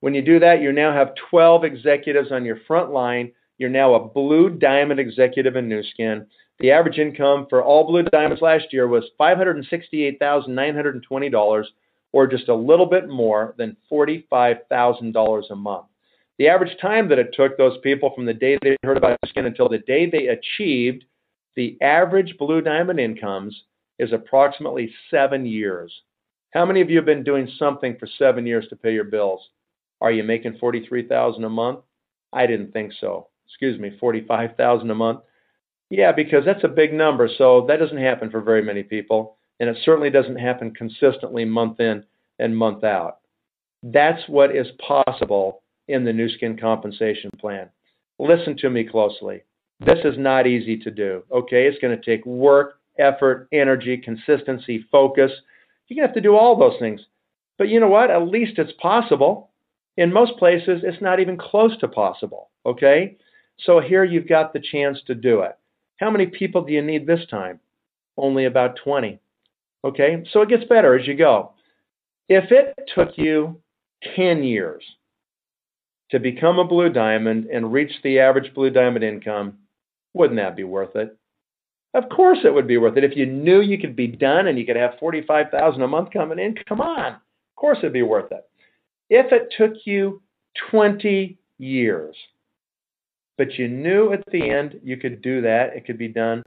When you do that, you now have 12 executives on your front line. You're now a blue diamond executive in Nuskin. The average income for all blue diamonds last year was $568,920, or just a little bit more than $45,000 a month. The average time that it took those people from the day they heard about Nuskin until the day they achieved the average Blue Diamond incomes is approximately 7 years. How many of you have been doing something for 7 years to pay your bills? Are you making $43,000 a month? I didn't think so. Excuse me, $45,000 a month. Yeah, because that's a big number, so that doesn't happen for very many people, and it certainly doesn't happen consistently month in and month out. That's what is possible in the Nuskin compensation plan. Listen to me closely. This is not easy to do, okay? It's going to take work, effort, energy, consistency, focus. You're going to have to do all those things. But you know what? At least it's possible. In most places, it's not even close to possible, okay? So here you've got the chance to do it. How many people do you need this time? Only about 20, okay? So it gets better as you go. If it took you 10 years to become a Blue Diamond and reach the average Blue Diamond income, wouldn't that be worth it? Of course it would be worth it. If you knew you could be done and you could have $45,000 a month coming in, come on. Of course it'd be worth it. If it took you 20 years, but you knew at the end you could do that, it could be done,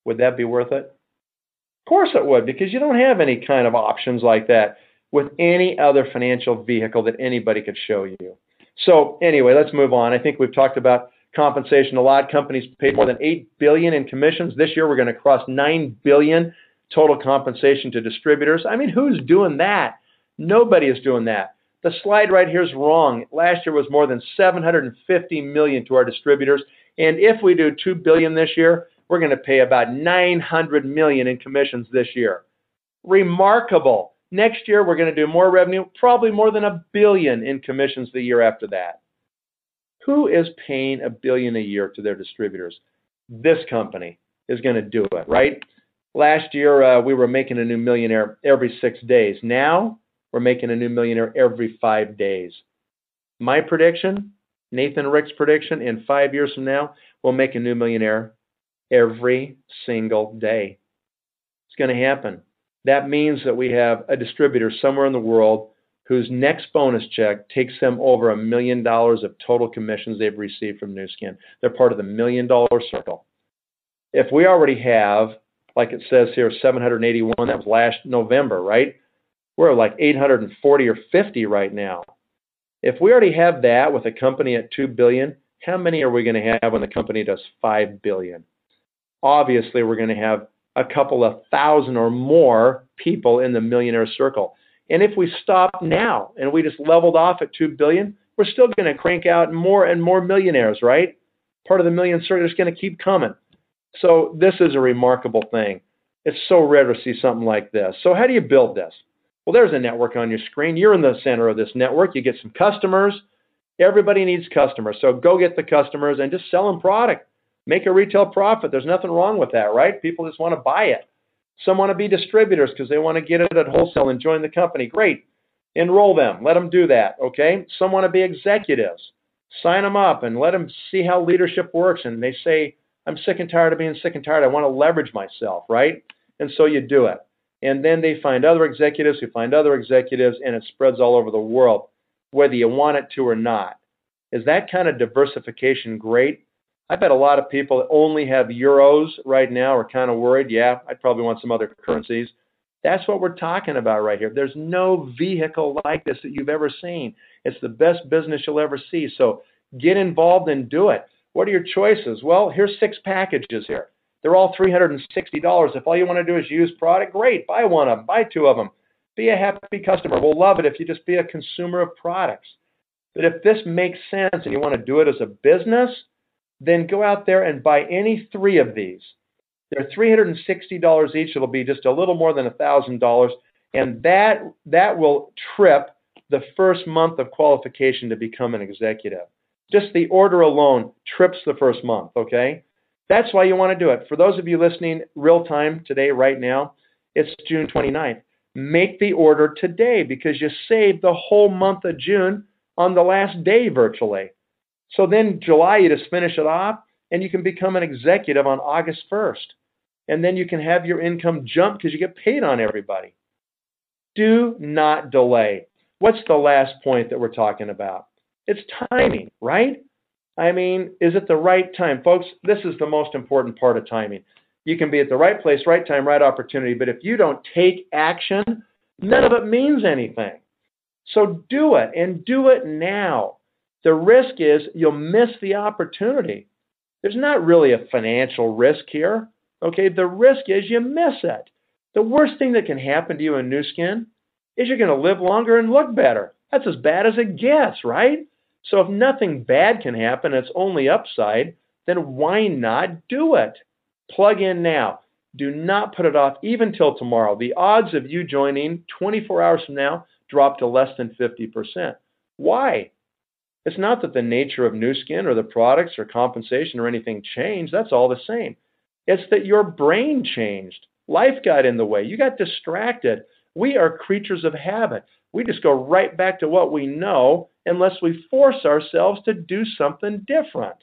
would that be worth it? Of course it would, because you don't have any kind of options like that with any other financial vehicle that anybody could show you. So anyway, let's move on. I think we've talked about compensation a lot. Companies paid more than $8 billion in commissions. This year we're going to cross $9 billion total compensation to distributors. I mean, who's doing that? Nobody is doing that. The slide right here is wrong. Last year was more than $750 million to our distributors. And if we do $2 billion this year, we're going to pay about $900 million in commissions this year. Remarkable. Next year, we're going to do more revenue, probably more than $1 billion in commissions the year after that. Who is paying $1 billion a year to their distributors? This company is going to do it, right? Last year, we were making a new millionaire every 6 days. Now, we're making a new millionaire every 5 days. My prediction, Nathan Rick's prediction, in 5 years from now, we'll make a new millionaire every single day. It's going to happen. That means that we have a distributor somewhere in the world whose next bonus check takes them over $1 million of total commissions they've received from Nuskin. They're part of the $1 million circle. If we already have, like it says here, 781, that was last November, right? We're like 840 or 50 right now. If we already have that with a company at $2 billion, how many are we going to have when the company does $5 billion? Obviously, we're going to have a couple of thousand or more people in the millionaire circle. And if we stop now and we just leveled off at $2 billion, we're still going to crank out more and more millionaires, right? Part of the million circle is going to keep coming. So this is a remarkable thing. It's so rare to see something like this. So how do you build this? Well, there's a network on your screen. You're in the center of this network. You get some customers. Everybody needs customers. So go get the customers and just sell them product. Make a retail profit. There's nothing wrong with that, right? People just want to buy it. Some want to be distributors because they want to get it at wholesale and join the company. Great. Enroll them. Let them do that, okay? Some want to be executives. Sign them up and let them see how leadership works. And they say, I'm sick and tired of being sick and tired. I want to leverage myself, right? And so you do it. And then they find other executives who find other executives, and it spreads all over the world, whether you want it to or not. Is that kind of diversification great? I bet a lot of people that only have euros right now are kind of worried. Yeah, I'd probably want some other currencies. That's what we're talking about right here. There's no vehicle like this that you've ever seen. It's the best business you'll ever see. So get involved and do it. What are your choices? Well, here's 6 packages here. They're all $360. If all you want to do is use product, great. Buy one of them. Buy 2 of them. Be a happy customer. We'll love it if you just be a consumer of products. But if this makes sense and you want to do it as a business, then go out there and buy any 3 of these. They're $360 each. It'll be just a little more than $1,000, and that will trip the first month of qualification to become an executive. Just the order alone trips the first month, okay? That's why you want to do it. For those of you listening real time today, right now, it's June 29th. Make the order today because you saved the whole month of June on the last day virtually. So then July, you just finish it off, and you can become an executive on August 1st. And then you can have your income jump because you get paid on everybody. Do not delay. What's the last point that we're talking about? It's timing, right? I mean, is it the right time? Folks, this is the most important part of timing. You can be at the right place, right time, right opportunity, but if you don't take action, none of it means anything. So do it, and do it now. The risk is you'll miss the opportunity. There's not really a financial risk here. Okay, the risk is you miss it. The worst thing that can happen to you in Nuskin is you're going to live longer and look better. That's as bad as it gets, right? So if nothing bad can happen, it's only upside, then why not do it? Plug in now. Do not put it off even till tomorrow. The odds of you joining 24 hours from now drop to less than 50%. Why? It's not that the nature of Nuskin or the products or compensation or anything changed. That's all the same. It's that your brain changed. Life got in the way. You got distracted. We are creatures of habit. We just go right back to what we know unless we force ourselves to do something different.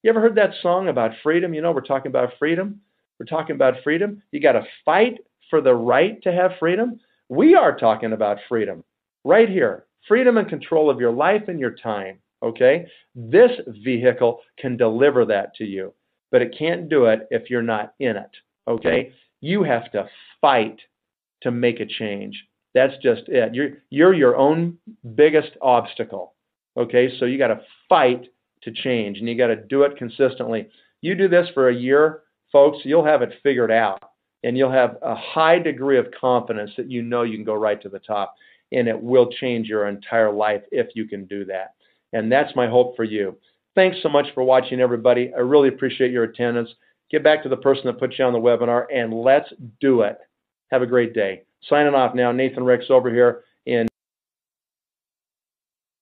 You ever heard that song about freedom? You know, we're talking about freedom. We're talking about freedom. You got to fight for the right to have freedom. We are talking about freedom right here. Freedom and control of your life and your time, okay? This vehicle can deliver that to you, but it can't do it if you're not in it, okay? You have to fight to make a change. That's just it. You're your own biggest obstacle, okay? So you got to fight to change, and you got to do it consistently. You do this for a year, folks, you'll have it figured out, and you'll have a high degree of confidence that you know you can go right to the top, and it will change your entire life if you can do that. And that's my hope for you. Thanks so much for watching, everybody. I really appreciate your attendance. Get back to the person that put you on the webinar, and let's do it. Have a great day. Signing off now. Nathan Ricks over here